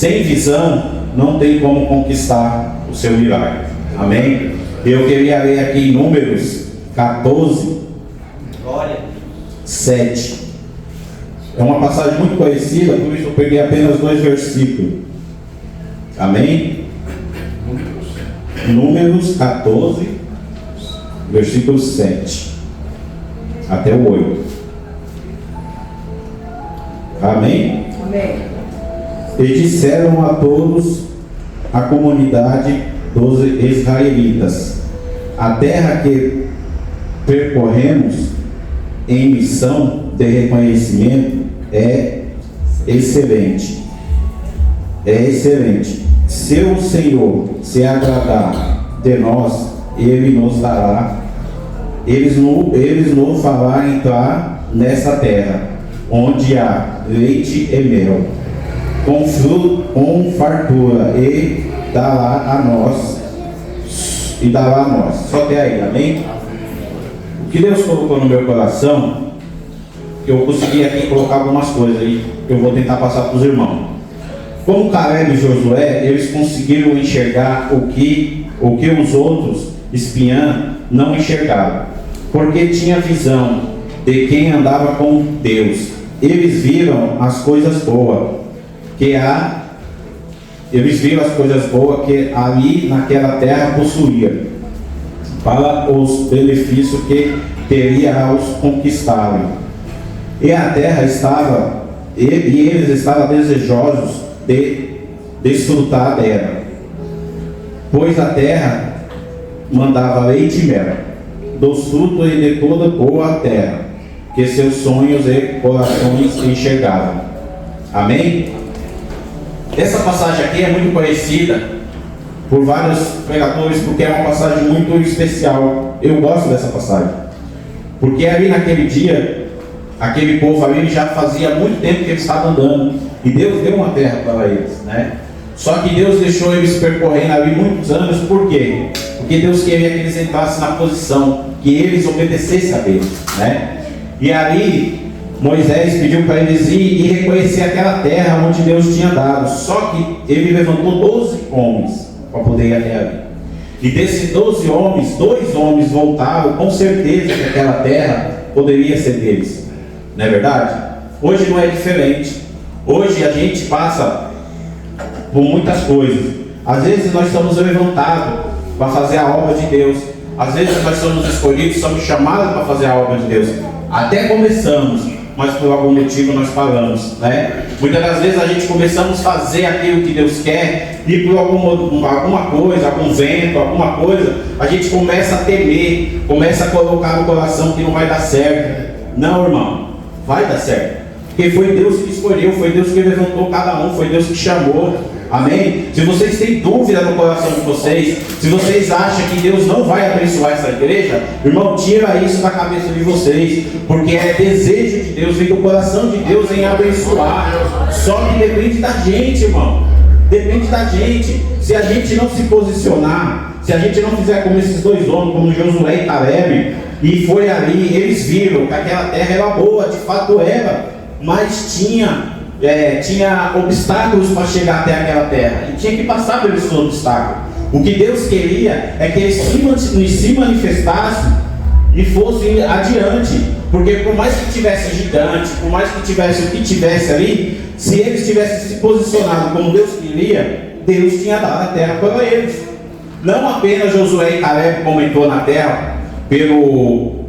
Sem visão, não tem como conquistar o seu milagre. Amém? Eu queria ler aqui em Números 14, 7. É uma passagem muito conhecida, por isso eu peguei apenas 2 versículos. Amém? Números 14, versículo 7 até o 8. Amém? Amém. E disseram a todos a comunidade dos israelitas: a terra que percorremos em missão de reconhecimento é excelente. É excelente. Se o Senhor se agradar de nós, Ele nos dará, eles nos fará entrar nessa terra, onde há leite e mel, com fruto, com fartura, e dará a nós. Só até aí, amém? O que Deus colocou no meu coração, que eu consegui aqui colocar algumas coisas aí, que eu vou tentar passar para os irmãos. Como Caleb e Josué, eles conseguiram enxergar o que os outros espiãs não enxergaram, porque tinha visão de quem andava com Deus. Eles viram as coisas boas que ali naquela terra possuía, para os benefícios que teria aos conquistarem. E a terra estava, e eles estavam desejosos de desfrutar dela, pois a terra mandava leite e mel, dos frutos e de toda boa terra, que seus sonhos e corações enxergavam. Amém? Essa passagem aqui é muito conhecida por vários pregadores, porque é uma passagem muito especial. Eu gosto dessa passagem, porque ali naquele dia, aquele povo ali já fazia muito tempo que eles estavam andando, e Deus deu uma terra para eles, né? Só que Deus deixou eles percorrendo ali muitos anos. Por quê? Porque Deus queria que eles entrassem na posição, que eles obedecessem a Deus, né? E ali Moisés pediu para eles ir e reconhecer aquela terra onde Deus tinha dado. Só que ele levantou 12 homens para poder ir até ali. E desses 12 homens, 2 homens voltaram com certeza que aquela terra poderia ser deles. Não é verdade? Hoje não é diferente. Hoje a gente passa por muitas coisas. Às vezes nós somos levantados para fazer a obra de Deus. Às vezes nós somos escolhidos, somos chamados para fazer a obra de Deus. Até começamos, mas por algum motivo nós paramos, né? Muitas das vezes a gente começamos a fazer aquilo que Deus quer, e por alguma coisa, algum vento, alguma coisa, a gente começa a temer, começa a colocar no coração que não vai dar certo. Não, irmão, vai dar certo, porque foi Deus que escolheu, foi Deus que levantou cada um, foi Deus que chamou. Amém? Se vocês têm dúvida no coração de vocês, se vocês acham que Deus não vai abençoar essa igreja, irmão, tira isso da cabeça de vocês, porque é desejo de Deus, vem do coração de Deus em abençoar. Só que depende da gente, irmão. Depende da gente. Se a gente não se posicionar, se a gente não fizer como esses 2 homens, como Josué e Caleb, e foi ali, eles viram que aquela terra era boa, de fato era, mas tinha obstáculos para chegar até aquela terra, e tinha que passar por esses obstáculos. O que Deus queria é que eles se manifestassem e fossem adiante, porque por mais que tivesse gigante, por mais que tivesse o que tivesse ali, se eles tivessem se posicionado como Deus queria, Deus tinha dado a terra para eles. Não apenas Josué e Caleb comentou na terra pelo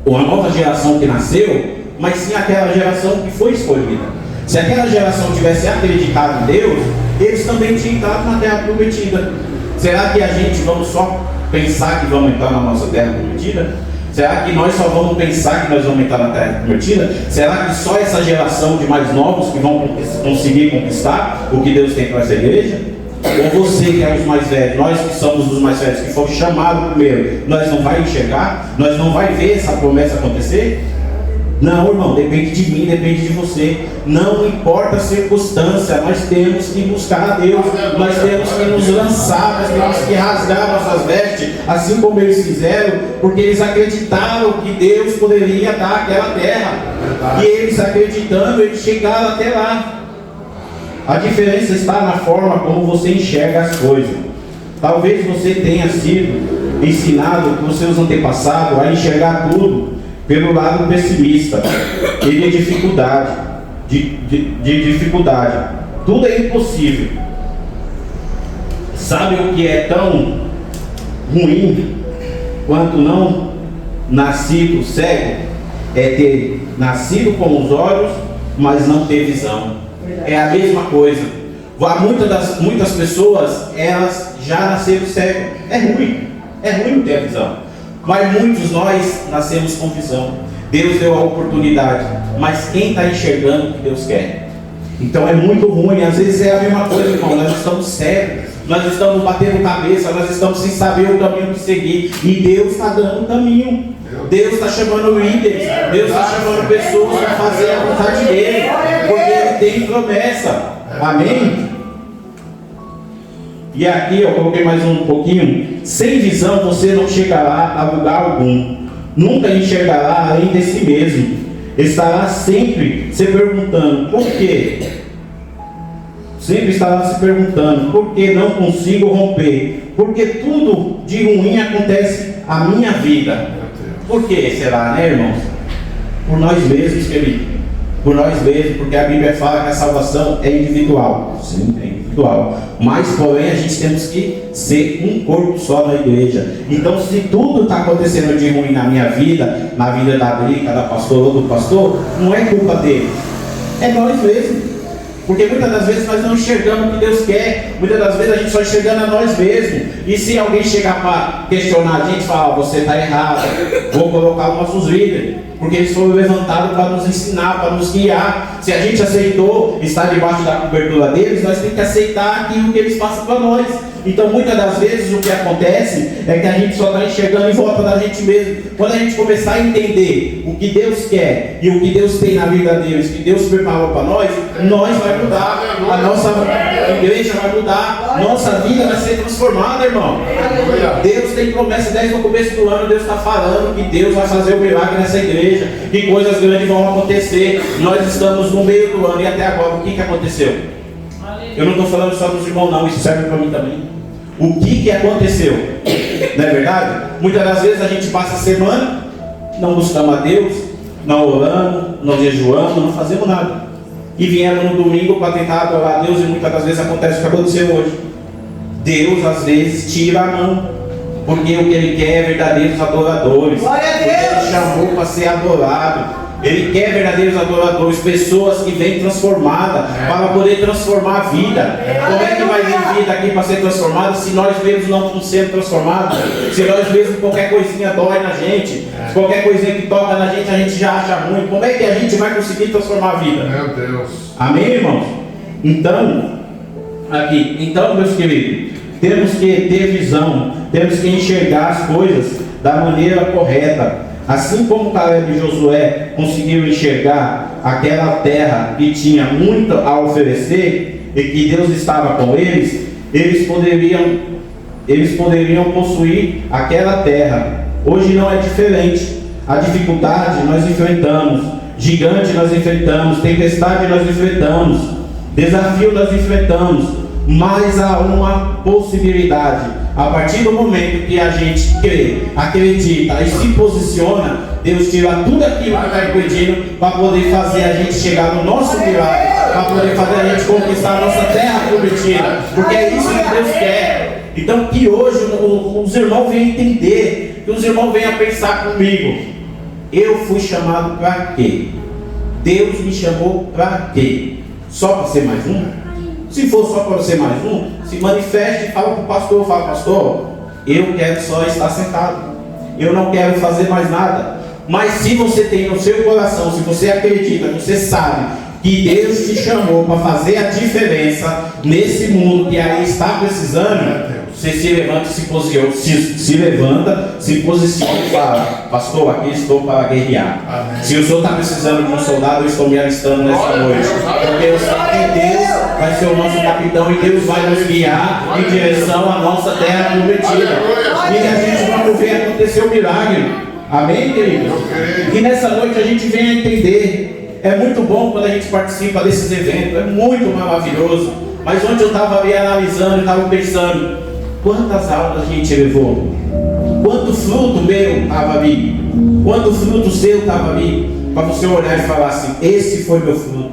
uma nova geração que nasceu, mas sim aquela geração que foi escolhida. Se aquela geração tivesse acreditado em Deus, eles também tinham entrado na terra prometida. Será que a gente vamos só pensar que vamos entrar na nossa terra prometida? Será que nós só vamos pensar que nós vamos entrar na terra prometida? Será que só essa geração de mais novos que vão conseguir conquistar o que Deus tem para essa igreja? Ou você que é os mais velhos, nós que somos os mais velhos, que fomos chamados primeiro, nós não vai enxergar? Nós não vai ver essa promessa acontecer? Não, irmão, depende de mim, depende de você. Não importa a circunstância, nós temos que buscar a Deus, nós temos que nos lançar, nós temos que rasgar nossas vestes, assim como eles fizeram, porque eles acreditaram que Deus poderia dar aquela terra. E eles acreditando, eles chegaram até lá. A diferença está na forma como você enxerga as coisas. Talvez você tenha sido ensinado por seus antepassados a enxergar tudo pelo lado pessimista e de dificuldade. De dificuldade. Tudo é impossível. Sabe o que é tão ruim quanto não nascido cego? É ter nascido com os olhos, mas não ter visão. É a mesma coisa. Muitas pessoas, elas já nasceram cegas. É ruim não ter a visão. Mas muitos nós nascemos com visão. Deus deu a oportunidade, mas quem está enxergando o que Deus quer? Então é muito ruim. Às vezes é a mesma coisa, irmão. Nós estamos cegos, nós estamos batendo cabeça, nós estamos sem saber o caminho que seguir, e Deus está dando o caminho. Deus está chamando líderes, Deus está chamando pessoas para fazer a vontade dele, porque ele tem promessa. Amém? E aqui eu coloquei mais um pouquinho. Sem visão você não chegará a lugar algum, nunca enxergará além de si mesmo, estará sempre se perguntando por quê? Sempre estará se perguntando por que não consigo romper, porque tudo de ruim acontece à minha vida. Por que será, né, irmãos? Por nós mesmos, querido. Por nós mesmos, porque a Bíblia fala que a salvação é individual. Sim, é individual. Mas, porém, a gente temos que ser um corpo só na igreja. Então, se tudo está acontecendo de ruim na minha vida, na vida da Drica, da pastora ou do pastor, não é culpa dele. É nós mesmos. Porque muitas das vezes nós não enxergamos o que Deus quer. Muitas das vezes a gente só enxergando a nós mesmos. E se alguém chegar para questionar a gente, fala, você está errado, vou colocar os nossos líderes, porque eles foram levantados para nos ensinar, para nos guiar. Se a gente aceitou estar debaixo da cobertura deles, nós temos que aceitar aquilo que eles passam para nós. Então muitas das vezes o que acontece é que a gente só está enxergando em volta da gente mesmo. Quando a gente começar a entender o que Deus quer e o que Deus tem na vida deles, que Deus preparou para nós vai mudar, a nossa igreja vai mudar, nossa vida vai ser transformada, irmão. Deus tem promessa desde o começo do ano. Deus está falando que Deus vai fazer o milagre nessa igreja, que coisas grandes vão acontecer. Nós estamos no meio do ano e até agora o que aconteceu? Eu não estou falando só dos irmãos não, isso serve para mim também. O que aconteceu? Não é verdade? Muitas das vezes a gente passa a semana, não buscamos a Deus, não oramos, não jejuamos, não fazemos nada. E viemos no domingo para tentar adorar a Deus, e muitas das vezes acontece o que aconteceu hoje. Deus às vezes tira a mão, porque o que Ele quer é verdadeiros adoradores. Glória a Deus! Ele chamou para ser adorado. Ele quer verdadeiros adoradores, pessoas que vêm transformadas para poder transformar a vida. Como é que vai vir vida aqui para ser transformada se nós mesmos não estamos sendo transformados? Se nós mesmos qualquer coisinha dói na gente, se qualquer coisinha que toca na gente a gente já acha ruim, como é que a gente vai conseguir transformar a vida? Meu Deus! Amém, irmãos? Então, meus queridos, temos que ter visão, temos que enxergar as coisas da maneira correta. Assim como Caleb e Josué conseguiram enxergar aquela terra que tinha muito a oferecer e que Deus estava com eles, eles poderiam possuir aquela terra. Hoje não é diferente. A dificuldade nós enfrentamos, gigante nós enfrentamos, tempestade nós enfrentamos, desafio nós enfrentamos, mas há uma possibilidade. A partir do momento que a gente crê, acredita e se posiciona, Deus tira tudo aquilo que está impedindo para poder fazer a gente chegar no nosso milagre, para poder fazer a gente conquistar a nossa terra prometida, porque é isso que Deus quer. Então que hoje os irmãos venham entender, que os irmãos venham pensar comigo, eu fui chamado para quê? Deus me chamou para quê? Só para ser mais um? Se for só para ser mais um, se manifeste e fala para o pastor, pastor, eu quero só estar sentado, eu não quero fazer mais nada. Mas se você tem no seu coração, se você acredita, você sabe que Deus te chamou para fazer a diferença nesse mundo que aí está precisando, você se levanta e se posiciona e fala, pastor, aqui estou para guerrear. Amém. Se o senhor está precisando de um soldado, eu estou me alistando nessa noite, porque eu sei que Deus vai ser o nosso capitão e Deus vai nos guiar em direção à nossa terra prometida, e a gente vai ver acontecer o milagre. Amém, querido? E nessa noite a gente vem a entender É muito bom quando a gente participa desses eventos, é muito maravilhoso. Mas onde eu estava ali analisando, estava pensando, quantas aulas a gente levou? Quanto fruto meu estava ali? Quanto fruto seu estava ali? Para você olhar e falar assim, esse foi meu fruto.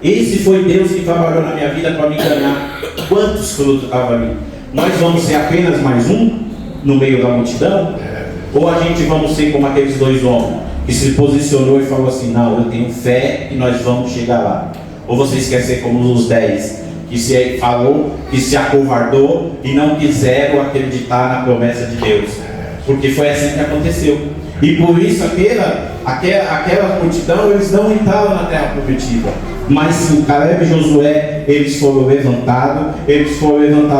Esse foi Deus que trabalhou na minha vida para me ganhar. Quantos frutos estavam ali? Nós vamos ser apenas mais um no meio da multidão? Ou a gente vamos ser como aqueles dois homens que se posicionou e falou assim, não, eu tenho fé e nós vamos chegar lá? Ou vocês querem ser como os 10 que se falou, que se acovardou e não quiseram acreditar na promessa de Deus? Porque foi assim que aconteceu. E por isso aquela multidão, eles não entraram na terra prometida. Mas sim, Caleb e Josué, eles foram levantados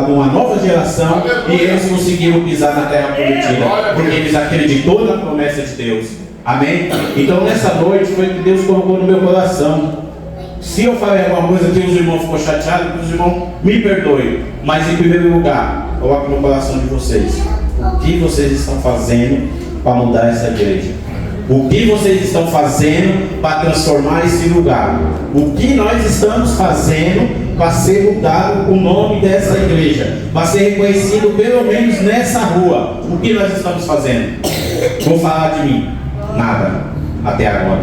uma nova geração e eles conseguiram pisar na terra prometida, porque eles acreditou na promessa de Deus. Amém? Então nessa noite foi que Deus colocou no meu coração. Se eu falei alguma coisa que os irmãos ficou chateados, que os irmãos me perdoem. Mas em primeiro lugar, coloque no coração de vocês. O que vocês estão fazendo para mudar essa igreja? O que vocês estão fazendo para transformar esse lugar? O que nós estamos fazendo para ser mudado o nome dessa igreja? Para ser reconhecido pelo menos nessa rua? O que nós estamos fazendo? Vou falar de mim? Nada, até agora.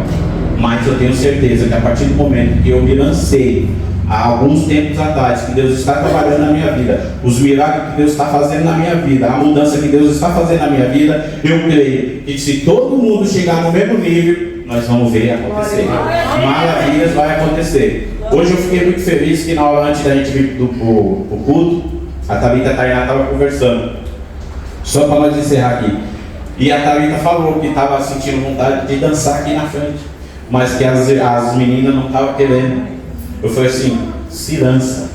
Mas eu tenho certeza que a partir do momento que eu me lancei há alguns tempos atrás, que Deus está trabalhando na minha vida, os milagres que Deus está fazendo na minha vida, a mudança que Deus está fazendo na minha vida, eu creio que se todo mundo chegar no mesmo nível, nós vamos ver acontecer. Maravilhas vai acontecer. Hoje eu fiquei muito feliz que na hora antes da gente vir pro culto, a Thalita e a Tainá estavam conversando. Só para nós encerrar aqui. E a Thalita falou que estava sentindo vontade de dançar aqui na frente, mas que as meninas não estavam querendo. Eu falei assim, se lança.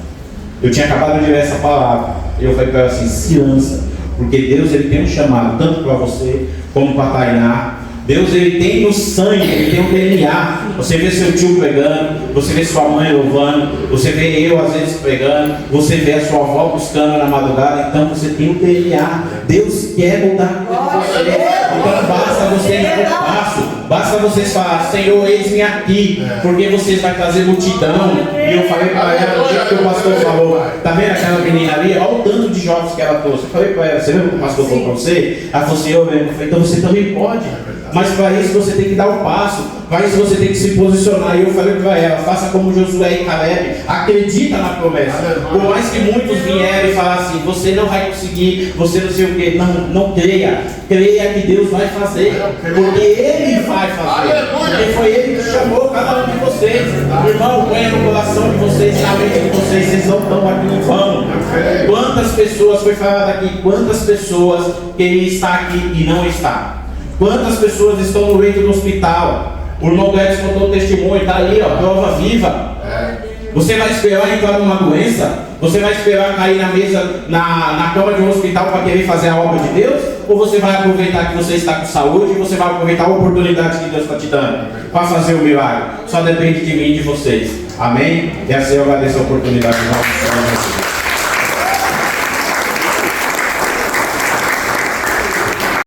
Eu tinha acabado de ler essa palavra. E eu falei para ela assim, se lança. Porque Deus ele tem um chamado, tanto para você, como para a Tainá. Deus ele tem no sangue, ele tem um DNA. Você vê seu tio pregando, você vê sua mãe louvando, você vê eu às vezes pregando, você vê a sua avó buscando na madrugada. Então você tem um DNA. Deus quer mudar você. Então basta você dar o passo. Basta vocês falar, Senhor, eis-me aqui, porque vocês vão trazer multidão. E eu falei para ela, no dia que o pastor falou, tá vendo aquela menina ali? Olha o tanto de jovens que ela trouxe. Eu falei para ela, você lembra que o pastor falou para você? Ela falou assim, eu lembro. Eu falei, então você também pode. Mas para isso você tem que dar um passo, para isso você tem que se posicionar. E eu falei para ela, faça como Josué e Caleb, acredita na promessa. Por mais que muitos vierem e falar assim, você não vai conseguir, você não sei o que, não creia. Creia que Deus vai fazer, porque Ele vai fazer. Porque foi Ele que chamou cada um de vocês. Irmão, põe no coração de vocês, na mente de vocês, vocês não estão aqui em vão. Quantas pessoas, foi falado aqui, quantas pessoas querem estar aqui e não está? Quantas pessoas estão no leito do hospital? O irmão Guedes contou o testemunho, está ali, ó, prova viva. Você vai esperar entrar numa doença? Você vai esperar cair na mesa, na cama de um hospital para querer fazer a obra de Deus? Ou você vai aproveitar que você está com saúde e você vai aproveitar a oportunidade que Deus está te dando para fazer o milagre? Só depende de mim e de vocês. Amém? E assim eu agradeço a oportunidade de nós.